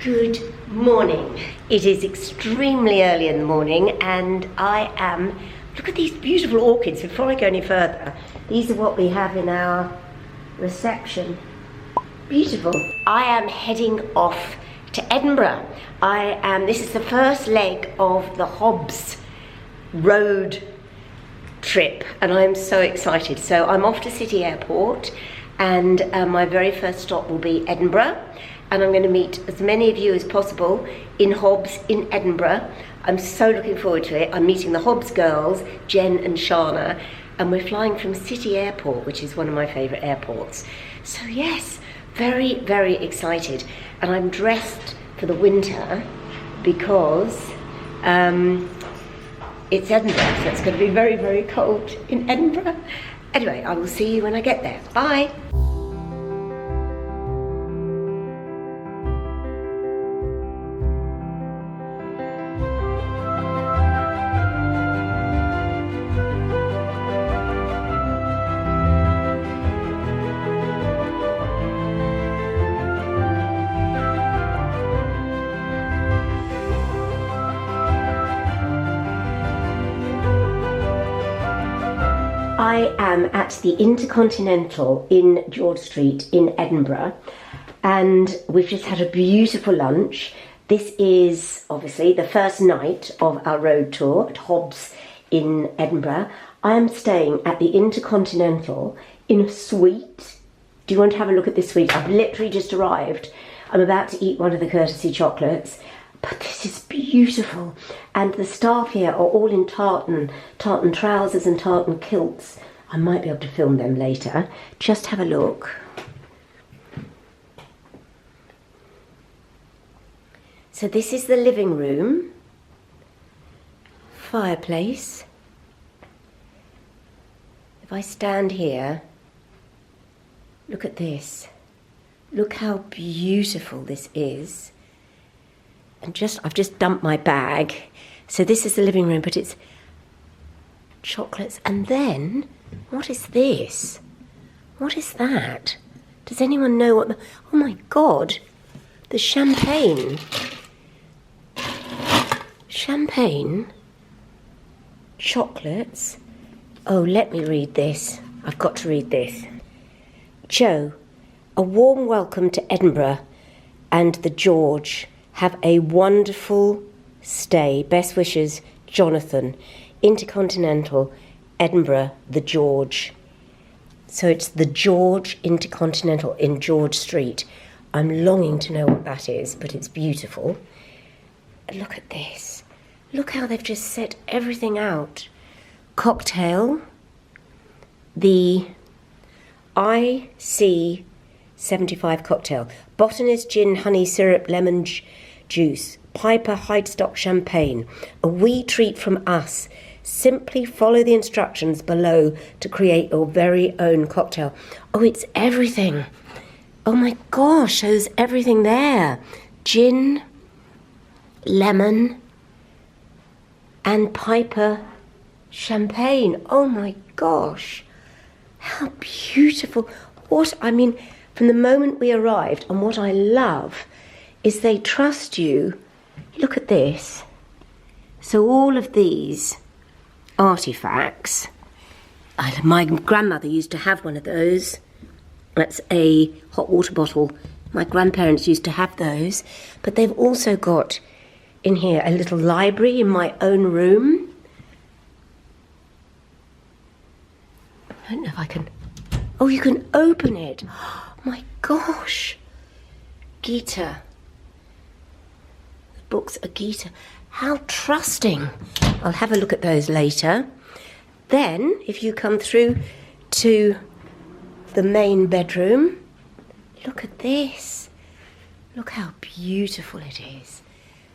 Good morning. It is extremely early in the morning and I am, look at these beautiful orchids. Before I go any further, these are what we have in our reception. Beautiful. I am heading off to Edinburgh. This is the first leg of the Hobbs road trip and I'm so excited. So I'm off to City Airport and my very first stop will be Edinburgh. And I'm going to meet as many of you as possible in Hobbs in Edinburgh. I'm so looking forward to it. I'm meeting the Hobbs girls, Jen and Shana, and we're flying from City Airport, which is one of my favourite airports. So yes, very, very excited. And I'm dressed for the winter because it's Edinburgh, so it's going to be very, very cold in Edinburgh. Anyway, I will see you when I get there. Bye. I am at the Intercontinental in George Street in Edinburgh and we've just had a beautiful lunch. This is obviously the first night of our road tour at Hobbs in Edinburgh. I am staying at the Intercontinental in a suite. Do you want to have a look at this suite? I've literally just arrived. I'm about to eat one of the courtesy chocolates. But this is beautiful, and the staff here are all in tartan trousers and tartan kilts. I might be able to film them later. Just have a look. So this is the living room, fireplace. If I stand here, look at this. Look how beautiful this is. And I've just dumped my bag. So this is the living room, but it's chocolates. And then, what is this? What is that? Does anyone know what oh my God, the champagne. Champagne, chocolates. Oh, let me read this. I've got to read this. Joe, a warm welcome to Edinburgh and the George. Have a wonderful stay. Best wishes, Jonathan. Intercontinental, Edinburgh, the George. So it's the George Intercontinental in George Street. I'm longing to know what that is, but it's beautiful. Look at this. Look how they've just set everything out. Cocktail. The IC 75 cocktail. Botanist gin, honey syrup, lemon juice. Piper Heidstock champagne. A wee treat from us. Simply follow the instructions below to create your very own cocktail. Oh, it's everything. Oh my gosh, there's everything there. Gin, lemon, and Piper champagne. Oh my gosh. How beautiful. From the moment we arrived, and what I love is they trust you. Look at this. So all of these artifacts, my grandmother used to have one of those. That's a hot water bottle. My grandparents used to have those. But they've also got in here a little library in my own room. I don't know if I can. Oh, you can open it. My gosh, Gita. The books are Gita. How trusting. I'll have a look at those later. Then, if you come through to the main bedroom, look at this. Look how beautiful it is.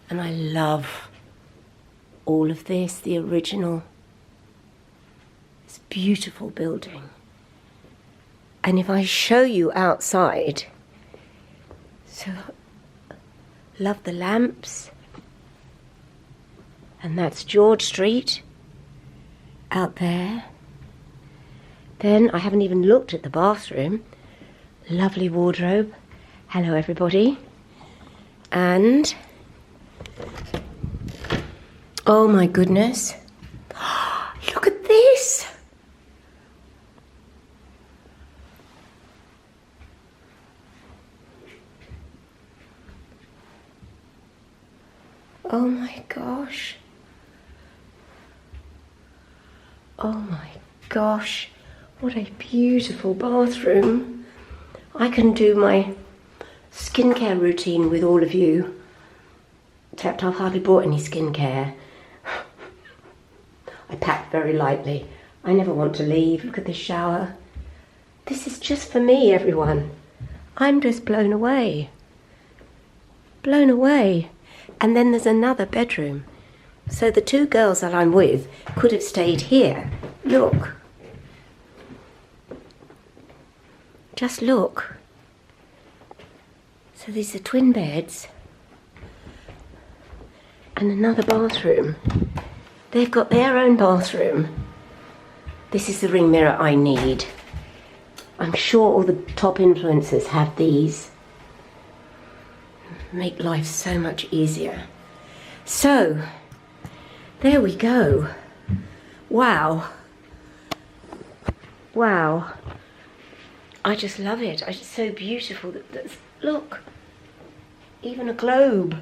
And I love all of this, the original. This beautiful building. And if I show you outside, so love the lamps, and that's George Street out there. Then I haven't even looked at the bathroom. Lovely wardrobe. Hello everybody. And oh my goodness, look at this. Oh my gosh. Oh my gosh, what a beautiful bathroom. I can do my skincare routine with all of you, except I've hardly brought any skincare. I packed very lightly. I never want to leave. Look at this shower. This is just for me, everyone. I'm just blown away. Blown away. And then there's another bedroom. So the two girls that I'm with could have stayed here. Look. Just look. So these are twin beds. And another bathroom. They've got their own bathroom. This is the ring mirror I need. I'm sure all the top influencers have these. Make life so much easier. So, there we go. Wow. Wow. I just love it. It's so beautiful. Look, even a globe.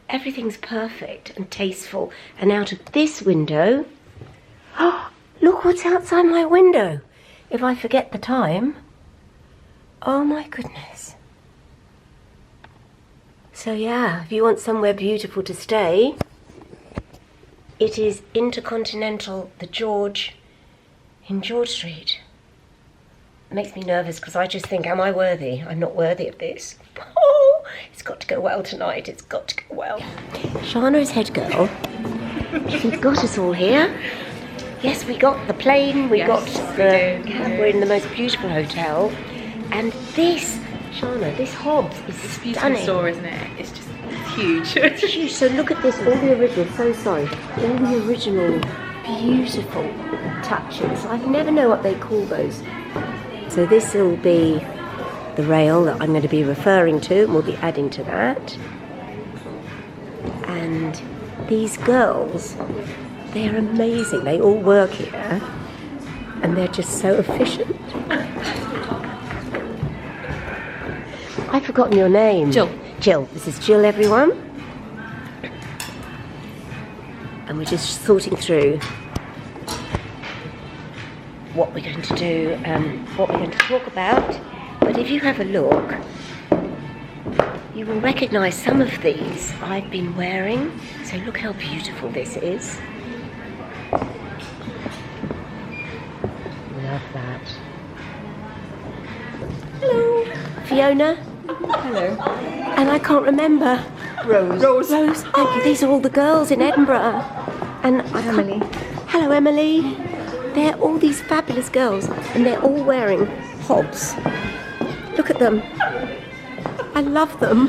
Everything's perfect and tasteful. And out of this window, oh, look what's outside my window. If I forget the time. Oh my goodness. So yeah, if you want somewhere beautiful to stay, it is Intercontinental The George in George Street. It makes me nervous because I just think, am I worthy? I'm not worthy of this. Oh, it's got to go well tonight. It's got to go well. Shana is head girl. She's got us all here. Yes, we got the plane. We're in the most beautiful hotel. And this, Shana, this Hobbs is It's a stunning. beautiful store, isn't it? It's just huge. It's huge. So look at this, all the original, so sorry, all the original beautiful touches. I never know what they call those. So this will be the rail that I'm going to be referring to, and we'll be adding to that. And these girls, they're amazing. They all work here, and they're just so efficient. I've forgotten your name. Jill. Jill. This is Jill, everyone. And we're just sorting through what we're going to do, what we're going to talk about. But if you have a look, you will recognise some of these I've been wearing. So look how beautiful this is. Love that. Hello. Fiona. Hello. And I can't remember. Rose. Rose, thank you. These are all the girls in Edinburgh. And Emily. Hello, Emily. They're all these fabulous girls, and they're all wearing Hobbs. Look at them. I love them.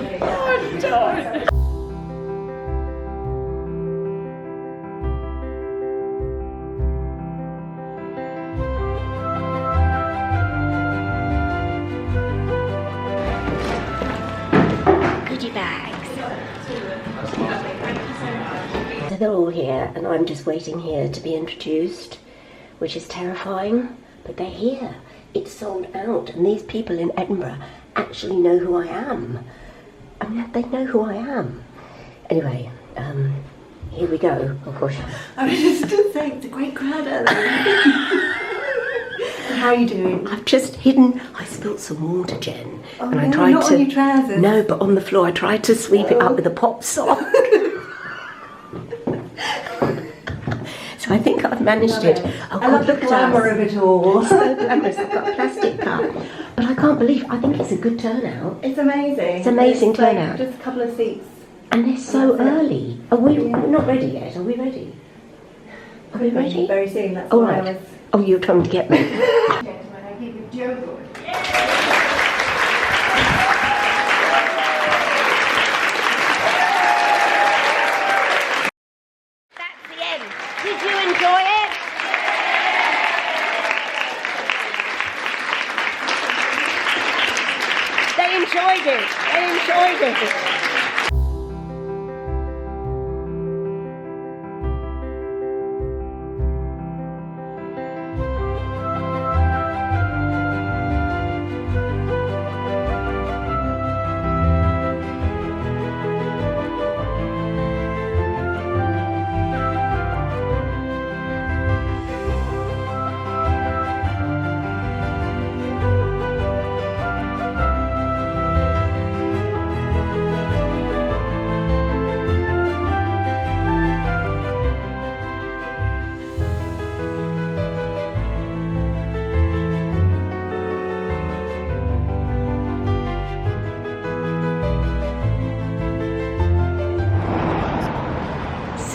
Goodie bags. So they're all here, and I'm just waiting here to be introduced, which is terrifying, but they're here. It's sold out, and these people in Edinburgh actually know who I am. I mean, they know who I am. Anyway, here we go. Oh gosh. I was just saying, it's a great crowd out there. How are you doing? I've just hidden. I spilt some water, Jen, Oh, and I no, tried not to. on your trousers. No, but on the floor. I tried to sweep it up with a pop sock. So I think I've managed it. Oh, I love the glamour of it all. So glamorous. I've got a plastic cup, but I can't believe. I think it's a good turnout, It's amazing. It's amazing It's like turnout. just a couple of seats. and they're so early. Are we we're not ready yet? Are we ready? Are we ready? Very soon. That's All why right. I was. Oh, you're coming to get me. That's the end. Did you enjoy it? They enjoyed it. I enjoyed it.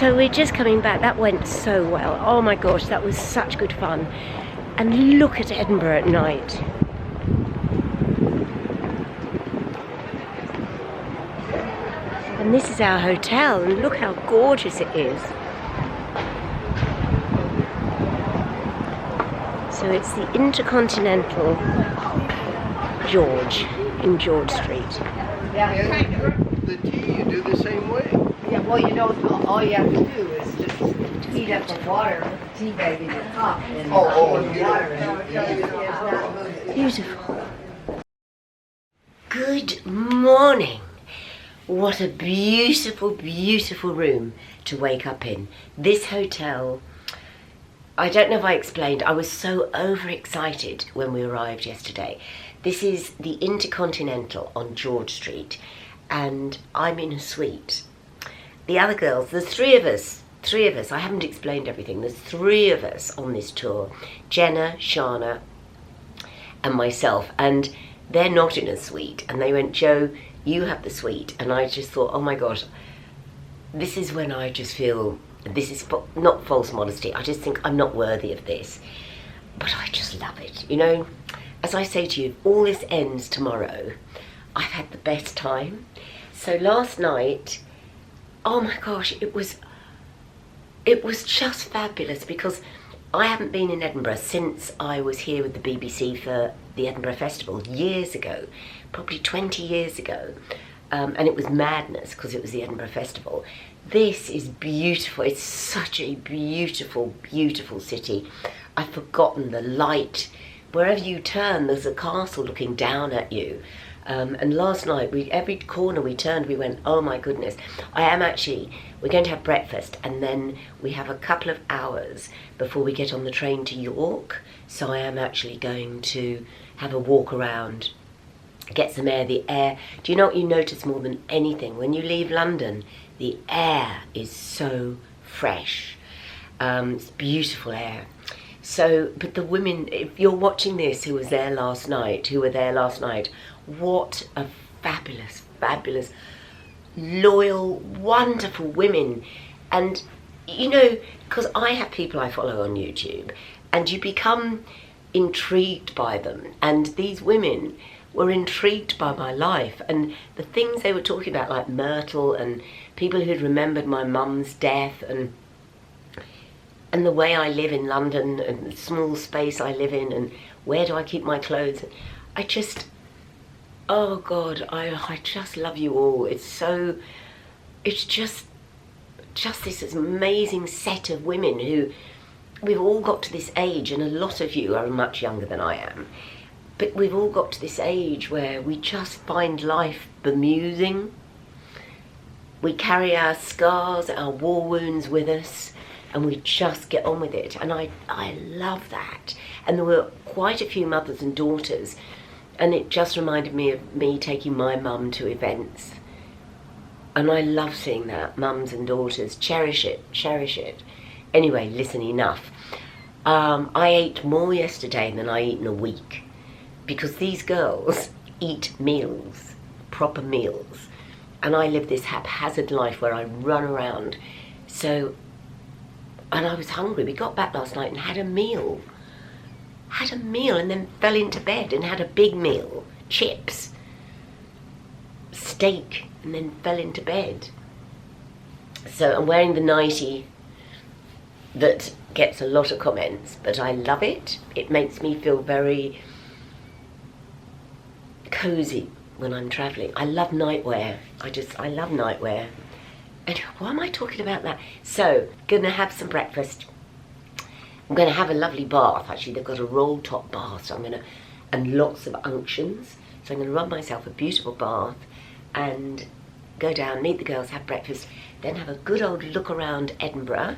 So we're just coming back. That went so well. Oh my gosh, that was such good fun. And look at Edinburgh at night. And this is our hotel, and look how gorgeous it is. So it's the Intercontinental George in George Street. The tea, you do the same way. Yeah, well, you know, all you have to do is just heat up the water, tea bag in the cup, and pour the water in. Beautiful. Good morning. What a beautiful, beautiful room to wake up in. This hotel, I don't know if I explained, I was so overexcited when we arrived yesterday. This is the Intercontinental on George Street, and I'm in a suite. The other girls, there's three of us, I haven't explained everything. There's three of us on this tour, Jenna, Shana, and myself, and they're not in a suite. And they went, Jo, you have the suite. And I just thought, oh my gosh, this is when I just feel, this is not false modesty, I just think I'm not worthy of this. But I just love it. You know, as I say to you, all this ends tomorrow. I've had the best time. So last night, oh my gosh, it was just fabulous, because I haven't been in Edinburgh since I was here with the BBC for the Edinburgh Festival years ago, probably 20 years ago, and it was madness because it was the Edinburgh Festival. This is beautiful. It's such a beautiful, beautiful city. I've forgotten the light. Wherever you turn, there's a castle looking down at you. And last night, every corner we turned, we went, oh my goodness. We're going to have breakfast, and then we have a couple of hours before we get on the train to York. So I am actually going to have a walk around, get some air. The air, do you know what you notice more than anything? When you leave London, the air is so fresh. It's beautiful air. So, but the women, if you're watching this, who were there last night, what a fabulous, fabulous, loyal, wonderful women. And, you know, because I have people I follow on YouTube, and you become intrigued by them. And these women were intrigued by my life, and the things they were talking about, like Myrtle, and people who'd remembered my mum's death, and the way I live in London, and the small space I live in, and where do I keep my clothes. Oh God, I just love you all. It's just this amazing set of women who, we've all got to this age, and a lot of you are much younger than I am, but we've all got to this age where we just find life bemusing. We carry our scars, our war wounds with us, and we just get on with it. And I love that. And there were quite a few mothers and daughters, and it just reminded me of me taking my mum to events. And I love seeing that, mums and daughters. Cherish it, cherish it. Anyway, listen, enough. I ate more yesterday than I eat in a week, because these girls eat meals, proper meals. And I live this haphazard life where I run around. So, and I was hungry. We got back last night and had a meal, and then fell into bed and had a big meal, chips, steak, and then fell into bed. So I'm wearing the nightie that gets a lot of comments, but I love it. It makes me feel very cozy when I'm travelling. I love nightwear. I love nightwear. And why am I talking about that? So, gonna have some breakfast. I'm gonna have a lovely bath. Actually, they've got a roll top bath, so and lots of unctions. So I'm gonna rub myself a beautiful bath and go down, meet the girls, have breakfast, then have a good old look around Edinburgh.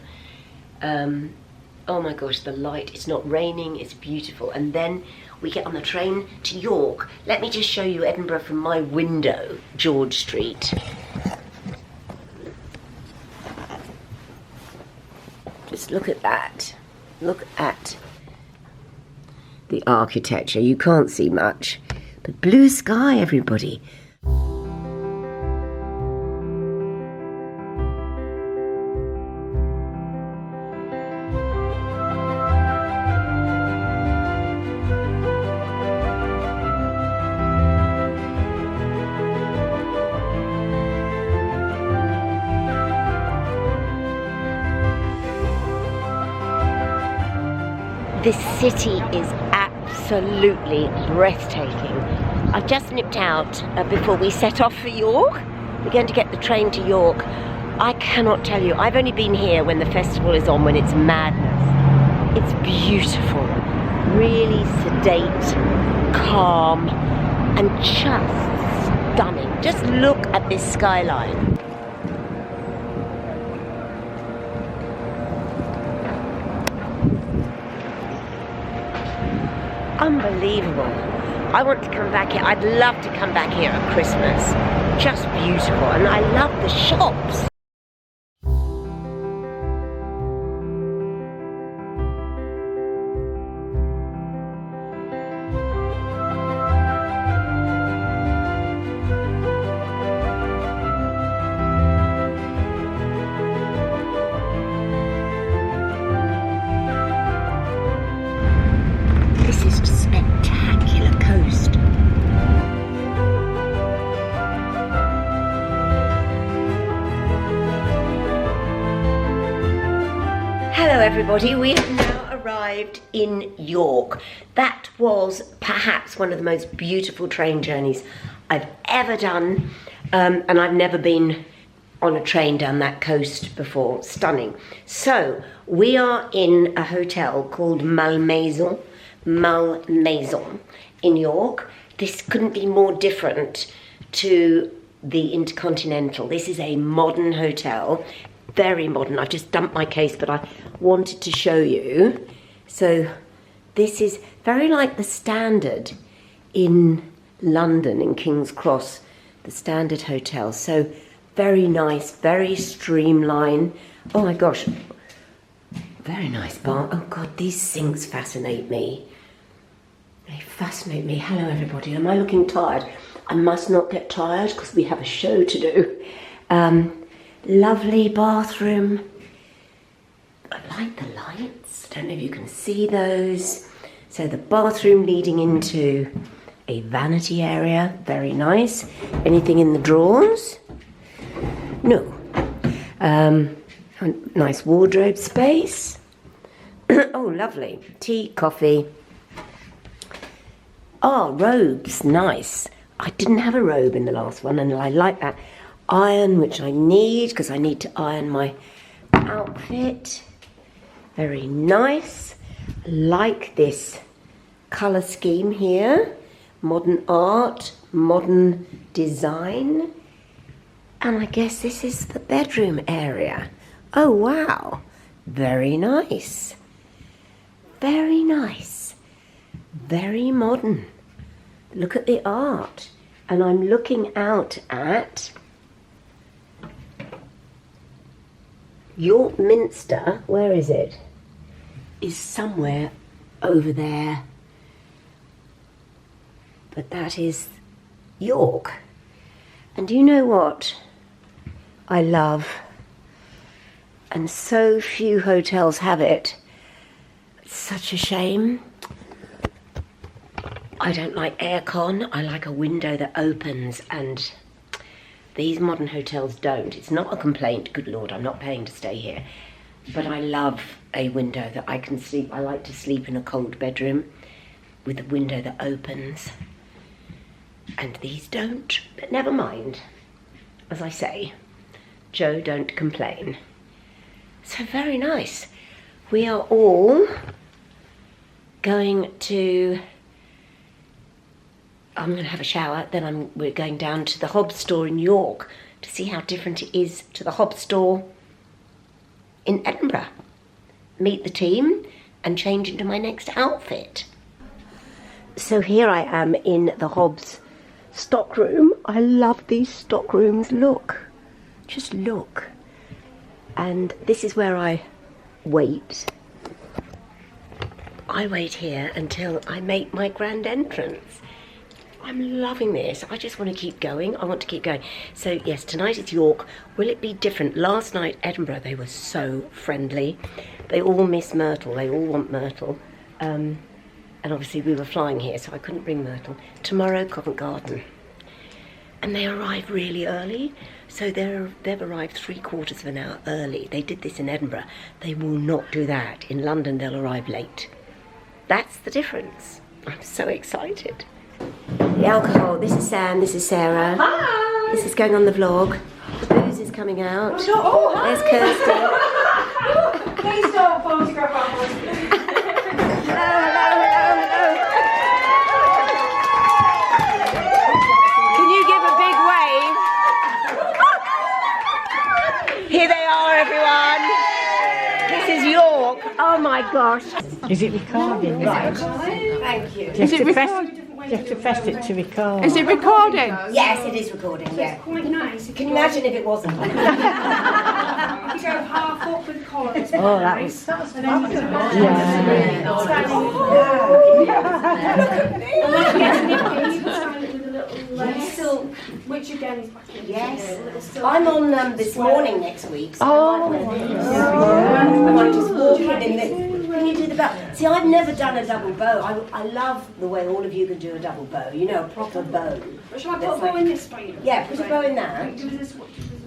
Oh my gosh, the light, it's not raining, it's beautiful. And then we get on the train to York. Let me just show you Edinburgh from my window, George Street. Just look at that. Look at the architecture. You can't see much, but blue sky, everybody. This city is absolutely breathtaking. I've just nipped out before we set off for York. We're going to get the train to York. I cannot tell you, I've only been here when the festival is on, when it's madness. It's beautiful, really sedate, calm, and just stunning. Just look at this skyline. Unbelievable. I want to come back here. I'd love to come back here at Christmas. Just beautiful. And I love the shops. Hello everybody, we have now arrived in York. That was perhaps one of the most beautiful train journeys I've ever done, and I've never been on a train down that coast before. Stunning. So we are in a hotel called Malmaison in York. This couldn't be more different to the Intercontinental. This is a modern hotel. Very modern. I've just dumped my case, but I wanted to show you. So this is very like the Standard in London, in King's Cross, the Standard Hotel. So very nice, very streamlined. Oh my gosh, very nice bar. Oh God, these sinks fascinate me. They fascinate me. Hello everybody, am I looking tired? I must not get tired because we have a show to do. Lovely bathroom. I like the lights. I don't know if you can see those. So the bathroom leading into a vanity area. Very nice. Anything in the drawers? No. Nice wardrobe space. Oh, lovely. Tea, coffee. Oh, robes. Nice. I didn't have a robe in the last one, and I like that. Iron, which I need because I need to iron my outfit. Very nice. Like this colour scheme here. Modern art, modern design. And I guess this is the bedroom area. Oh wow, very nice. Very nice. Very modern. Look at the art. And I'm looking out at York Minster. Where is it? Is somewhere over there. But that is York. And do you know what I love? And so few hotels have it. It's such a shame. I don't like aircon. I like a window that opens, and these modern hotels don't. It's not a complaint, good Lord, I'm not paying to stay here. But I love a window that I can sleep. I like to sleep in a cold bedroom with a window that opens. and these don't, but never mind. As I say, Joe don't complain. So very nice. We are all going to, I'm going to have a shower, then we're going down to the Hobbs store in York to see how different it is to the Hobbs store in Edinburgh. Meet the team and change into my next outfit. So here I am in the Hobbs stockroom. I love these stockrooms. Look, just look. And this is where I wait. I wait here until I make my grand entrance. I'm loving this. I just want to keep going. I want to keep going. So yes, tonight it's York. Will it be different? Last night, Edinburgh, they were so friendly. They all miss Myrtle. They all want Myrtle. And obviously we were flying here, so I couldn't bring Myrtle. Tomorrow, Covent Garden. And they arrive really early. So they've arrived 3/4 of an hour early. They did this in Edinburgh. They will not do that. In London, they'll arrive late. That's the difference. I'm so excited. The alcohol. This is Sam. This is Sarah. Hi. This is going on the vlog. The booze is coming out. Oh, hi. There's Kirsty. Please don't photograph our husband. Can you give a big wave? Here they are, everyone. This is York. Oh my gosh. Is it recording? Right. Thank you. You have to press it to record. Is it recording? Yes, it is recording, yeah. Quite nice. Can you imagine if it wasn't? You go half up with collars. Oh, that was... Which again is back in. Yes. I'm on this morning next week. So Oh. I might just walk in the... Can you do the bow? See, I've never done a double bow. I love the way all of you can do a double bow. You know, a proper bow. Shall I put a bow in this for you? Yeah, put a bow in that. Do this.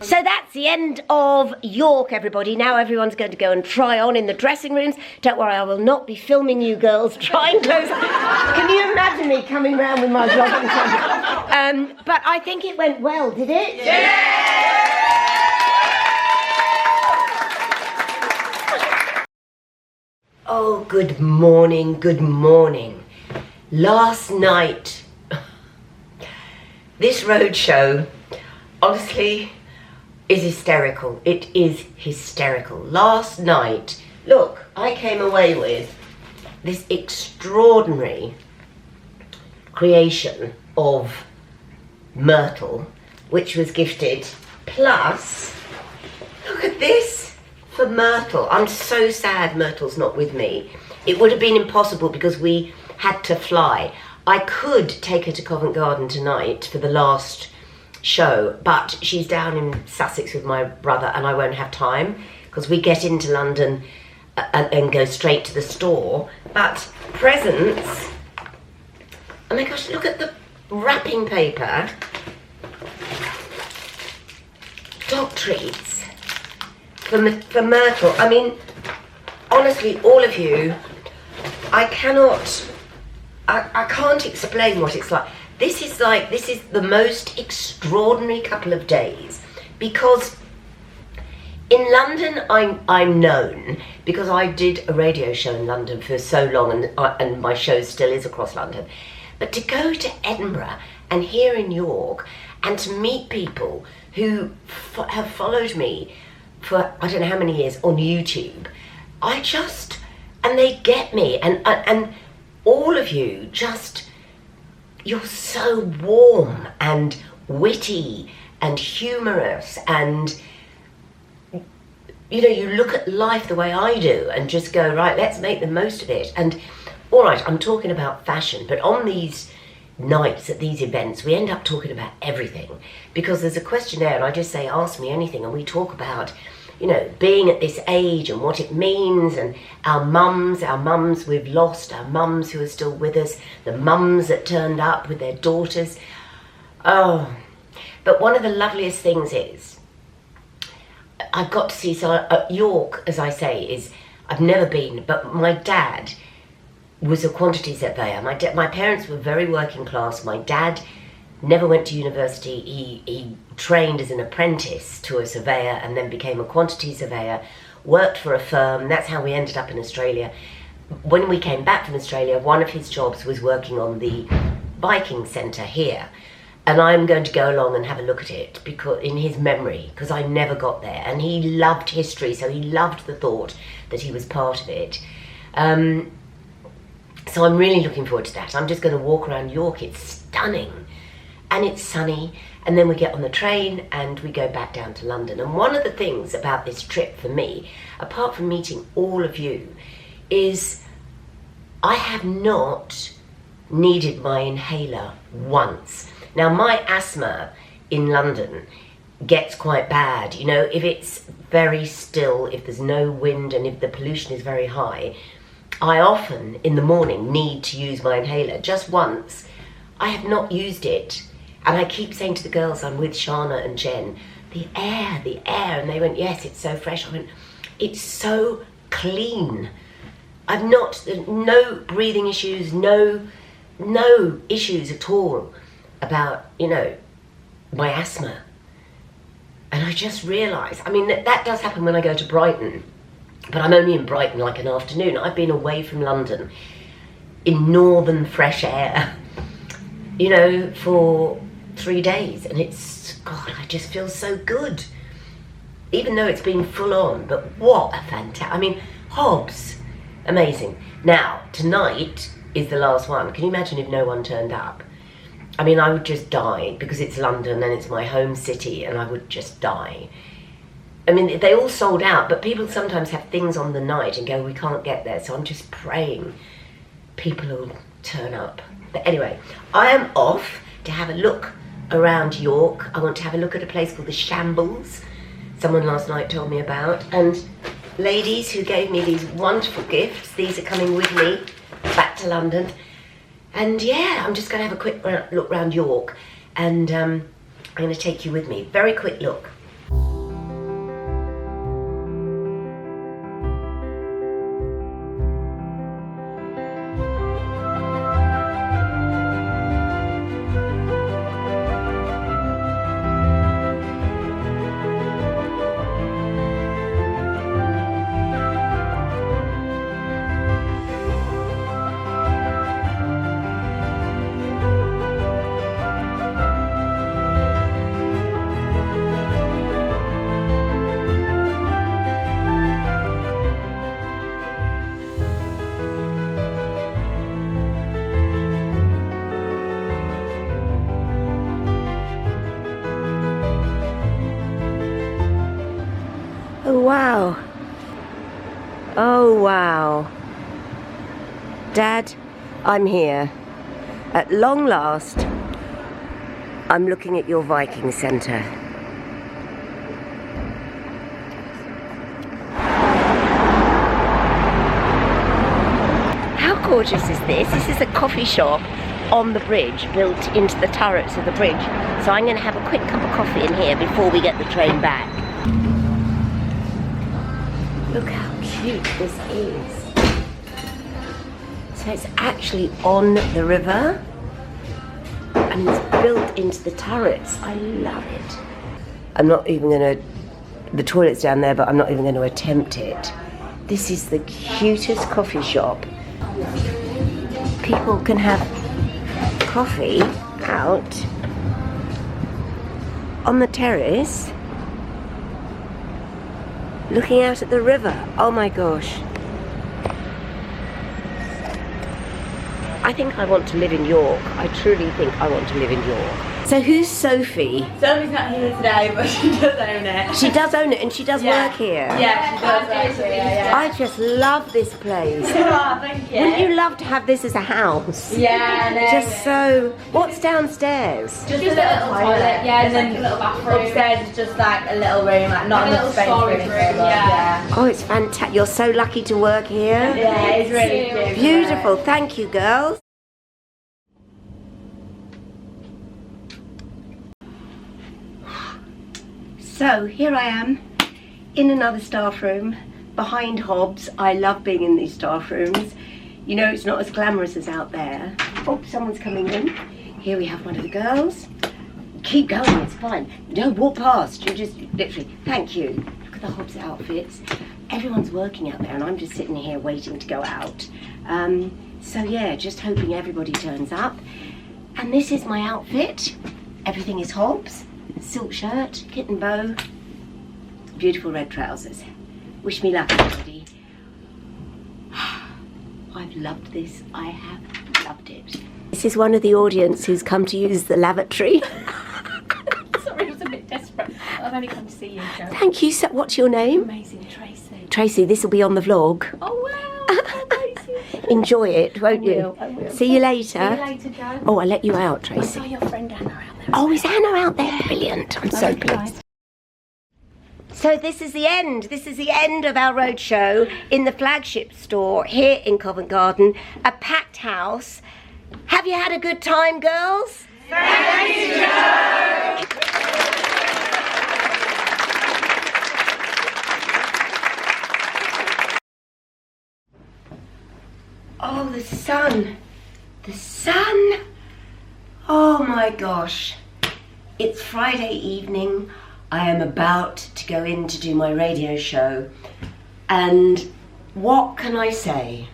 So that's the end of York, everybody. Now everyone's going to go and try on in the dressing rooms. Don't worry, I will not be filming you girls trying clothes. Can you imagine me coming round with my vlogging camera? But I think it went well, did it? Yeah! Oh, good morning, good morning. Last night, this roadshow, honestly, is hysterical. It is hysterical. Last night, look, I came away with this extraordinary creation of Myrtle, which was gifted, plus, look at this. For Myrtle, I'm so sad Myrtle's not with me. It would have been impossible because we had to fly. I could take her to Covent Garden tonight for the last show, but she's down in Sussex with my brother and I won't have time because we get into London and go straight to the store. But presents, oh my gosh, look at the wrapping paper. Dog treats. For Myrtle. I mean, honestly, all of you, I can't explain what it's like. This is the most extraordinary couple of days because in London, I'm known because I did a radio show in London for so long and my show still is across London. But to go to Edinburgh and here in York and to meet people who have followed me for I don't know how many years on YouTube, and they get me, and all of you you're so warm and witty and humorous, and you know, you look at life the way I do and just go, right, let's make the most of it. And all right, I'm talking about fashion, but on these nights at these events we end up talking about everything because there's a questionnaire and I just say ask me anything and we talk about, you know, being at this age and what it means, and our mums we've lost, our mums who are still with us, the mums that turned up with their daughters. Oh, but one of the loveliest things is I've got to see, so York, as I say, is, I've never been, but my dad was a quantity surveyor. My parents were very working class. My dad never went to university. He trained as an apprentice to a surveyor and then became a quantity surveyor, worked for a firm. That's how we ended up in Australia. When we came back from Australia, one of his jobs was working on the Viking Centre here. And I'm going to go along and have a look at it because in his memory, because I never got there. And he loved history, so he loved the thought that he was part of it. So I'm really looking forward to that. I'm just going to walk around York. It's stunning and it's sunny. And then we get on the train and we go back down to London. And one of the things about this trip for me, apart from meeting all of you, is I have not needed my inhaler once. Now, my asthma in London gets quite bad. You know, if it's very still, if there's no wind and if the pollution is very high, I often in the morning need to use my inhaler. Just once, I have not used it. And I keep saying to the girls, I'm with Shana and Jen, the air. And they went, yes, it's so fresh. I went, it's so clean. I've no breathing issues, no issues at all about, you know, my asthma. And I just realised, I mean, that does happen when I go to Brighton, but I'm only in Brighton like an afternoon. I've been away from London in northern fresh air, you know, for 3 days, and it's, God, I just feel so good. Even though it's been full on, but what a fantastic, I mean, Hobbs, amazing. Now, tonight is the last one. Can you imagine if no one turned up? I mean, I would just die because it's London and it's my home city and I would just die. I mean, they all sold out, but people sometimes have things on the night and go, we can't get there. So I'm just praying people will turn up. But anyway, I am off to have a look around York. I want to have a look at a place called the Shambles, someone last night told me about. And ladies who gave me these wonderful gifts, these are coming with me back to London. And yeah, I'm just going to have a quick look around York and I'm going to take you with me. Very quick look. Oh wow. Oh wow. Dad, I'm here. At long last, I'm looking at your Viking Centre. How gorgeous is this? This is a coffee shop on the bridge, built into the turrets of the bridge. So I'm going to have a quick cup of coffee in here before we get the train back. Look how cute this is. So it's actually on the river and it's built into the turrets. I love it. I'm not even going to, the toilet's down there, but I'm not even going to attempt it. This is the cutest coffee shop. People can have coffee out on the terrace looking out at the river. Oh my gosh. I think I want to live in York. I truly think I want to live in York. So who's Sophie? Sophie's not here today, but she does own it. She does own it and she does work here. Yeah, she does work here, yeah. I just love this place. Oh, thank you. Wouldn't you love to have this as a house? Yeah, no. Just so... What's downstairs? Just a little toilet, yeah, and then like a little bathroom. upstairs is just like a little room, like not Like a enough little space storage for room, anything, yeah. Oh, it's fantastic. You're so lucky to work here. Yeah, it's really cute. Beautiful. Thank you, girls. So here I am in another staff room behind Hobbs. I love being in these staff rooms. You know, it's not as glamorous as out there. Oh, someone's coming in. Here we have one of the girls. Keep going, it's fine. Don't walk past, you just literally, thank you. Look at the Hobbs outfits. Everyone's working out there and I'm just sitting here waiting to go out. So yeah, just hoping everybody turns up. And this is my outfit. Everything is Hobbs. Silk shirt, kitten bow, beautiful red trousers. Wish me luck, everybody. I've loved this, I have loved it. This is one of the audience who's come to use the lavatory. Sorry, I was a bit desperate. I've only come to see you, Jo. Thank you. So, what's your name? Amazing, Tracy. Tracy, this will be on the vlog. Oh, wow. Amazing. Enjoy it, won't you? I will. See you later. See you later, Jo. Oh, I'll let you out, I Tracy. saw your friend Anna out there. Oh, is Anna out there? Brilliant. I'm so Okay. pleased. So this is the end. This is the end of our roadshow in the flagship store here in Covent Garden. A packed house. Have you had a good time, girls? Thank you, Jo! Oh, the sun. The sun. Oh my gosh. It's Friday evening. I am about to go in to do my radio show. And what can I say?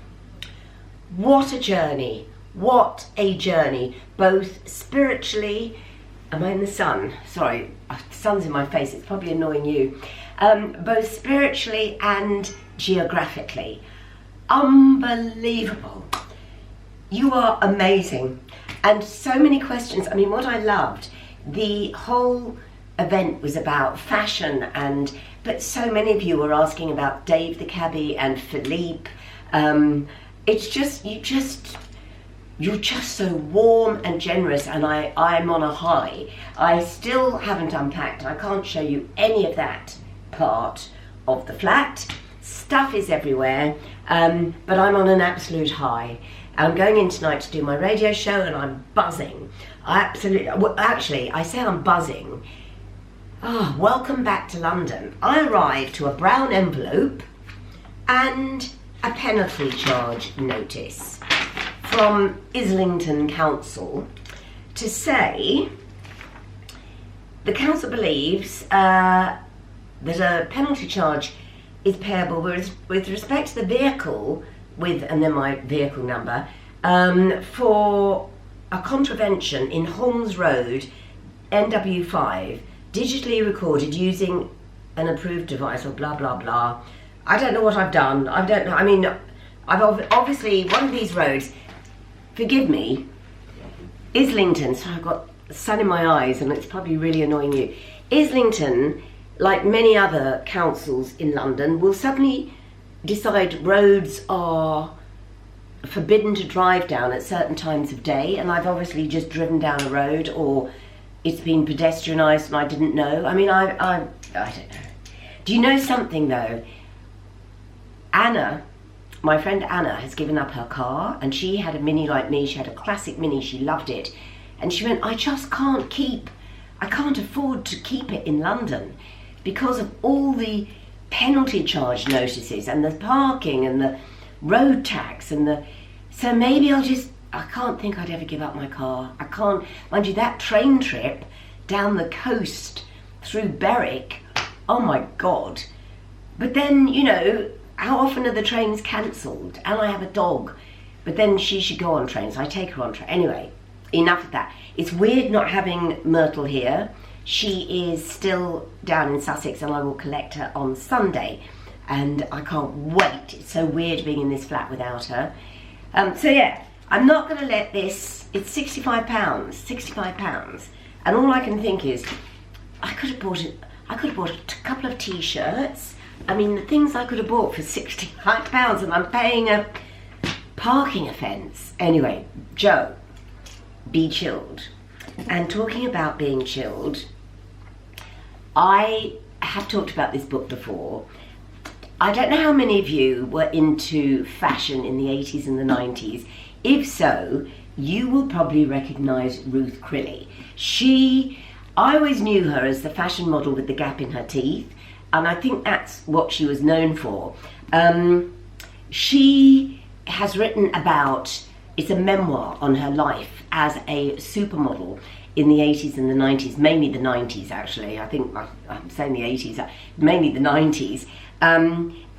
What a journey. What a journey. Both spiritually. Am I in the sun? Sorry, the sun's in my face. It's probably annoying you. Both spiritually and geographically. Unbelievable. You are amazing. And so many questions. I mean, what I loved, the whole event was about fashion, but so many of you were asking about Dave the cabbie and Philippe. It's just, you're just so warm and generous, and I'm on a high. I still haven't unpacked. I can't show you any of that part of the flat. Stuff is everywhere, but I'm on an absolute high. I'm going in tonight to do my radio show and I'm buzzing. Actually, I say I'm buzzing. Oh, welcome back to London. I arrived to a brown envelope and a penalty charge notice from Islington Council to say the council believes that a penalty charge is payable with respect to the vehicle and then my vehicle number, for a contravention in Holmes Road, NW5, digitally recorded using an approved device or blah blah blah. I don't know what I've done. I don't know. I mean, I've obviously one of these roads. Forgive me, Islington. So I've got sun in my eyes, and it's probably really annoying you. Islington, like many other councils in London, will suddenly decide roads are forbidden to drive down at certain times of day, and I've obviously just driven down a road, or it's been pedestrianised and I didn't know. I mean, I don't know. Do you know something though? Anna, my friend Anna, has given up her car, and she had a Mini like me. She had a classic Mini, she loved it, and she went, I can't afford to keep it in London because of all the penalty charge notices and the parking and the road tax and so maybe I can't think I'd ever give up my car. I can't, mind you, that train trip down the coast through Berwick, oh my God. But then, you know, how often are the trains cancelled? And I have a dog, but then she should go on trains. I take her on train. Anyway, enough of that. It's weird not having Myrtle here. She is still down in Sussex, and I will collect her on Sunday. And I can't wait. It's so weird being in this flat without her. So yeah, I'm not going to let this. It's £65, £65, and all I can think is, I could have bought a couple of t-shirts. I mean, the things I could have bought for £65, and I'm paying a parking offence. Anyway, Jo, be chilled. And talking about being chilled, I have talked about this book before. I don't know how many of you were into fashion in the 80s and the 90s. If so, you will probably recognise Ruth Crilly. I always knew her as the fashion model with the gap in her teeth, and I think that's what she was known for. She has written about it's a memoir on her life as a supermodel in the 80s and the 90s, mainly the 90s actually. I think I'm saying the 80s, mainly the 90s.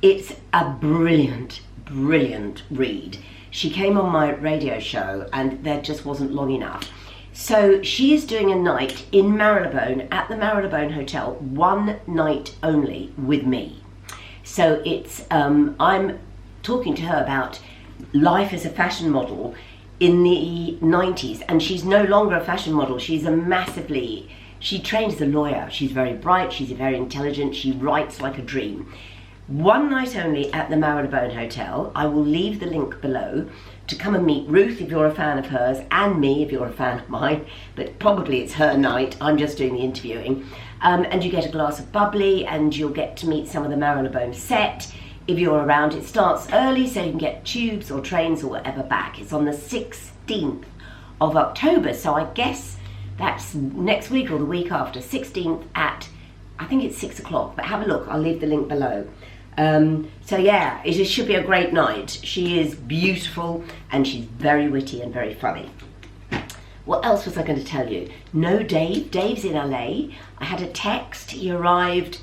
It's a brilliant, brilliant read. She came on my radio show and there just wasn't long enough. So she is doing a night in Marylebone at the Marylebone Hotel, one night only with me. So it's, I'm talking to her about life as a fashion model in the 90s, and she's no longer a fashion model. She's she trained as a lawyer. She's very bright, she's very intelligent, she writes like a dream. One night only at the Marylebone Hotel. I will leave the link below to come and meet Ruth if you're a fan of hers, and me if you're a fan of mine, but probably it's her night, I'm just doing the interviewing. And you get a glass of bubbly and you'll get to meet some of the Marylebone set if you're around. It starts early so you can get tubes or trains or whatever back. It's on the 16th of October, so I guess that's next week or the week after, 16th at, I think it's 6 o'clock, but have a look, I'll leave the link below. So yeah, it should be a great night. She is beautiful and she's very witty and very funny. What else was I going to tell you? No, Dave's in LA. I had a text, he arrived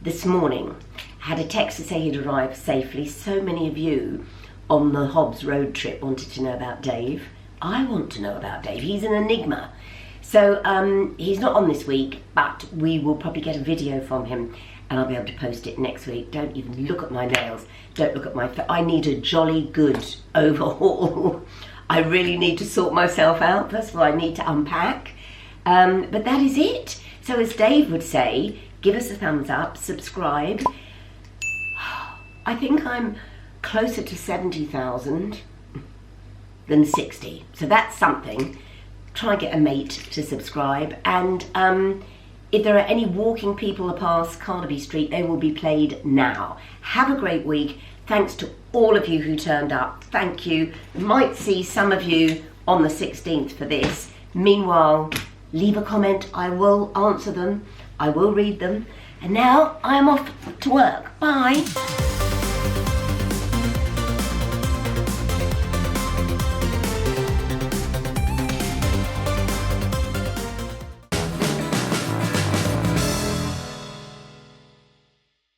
this morning. I had a text to say he'd arrived safely. So many of you on the Hobbs road trip wanted to know about Dave. I want to know about Dave, he's an enigma. So he's not on this week, but we will probably get a video from him and I'll be able to post it next week. Don't even look at my nails, don't look at my face. I need a jolly good overhaul. I really need to sort myself out. First of all, I need to unpack. But that is it. So as Dave would say, give us a thumbs up, subscribe. I think I'm closer to 70,000 than 60. So that's something. Try and get a mate to subscribe. And if there are any walking people past Carnaby Street, they will be played now. Have a great week. Thanks to all of you who turned up. Thank you. Might see some of you on the 16th for this. Meanwhile, leave a comment. I will answer them. I will read them. And now I am off to work. Bye.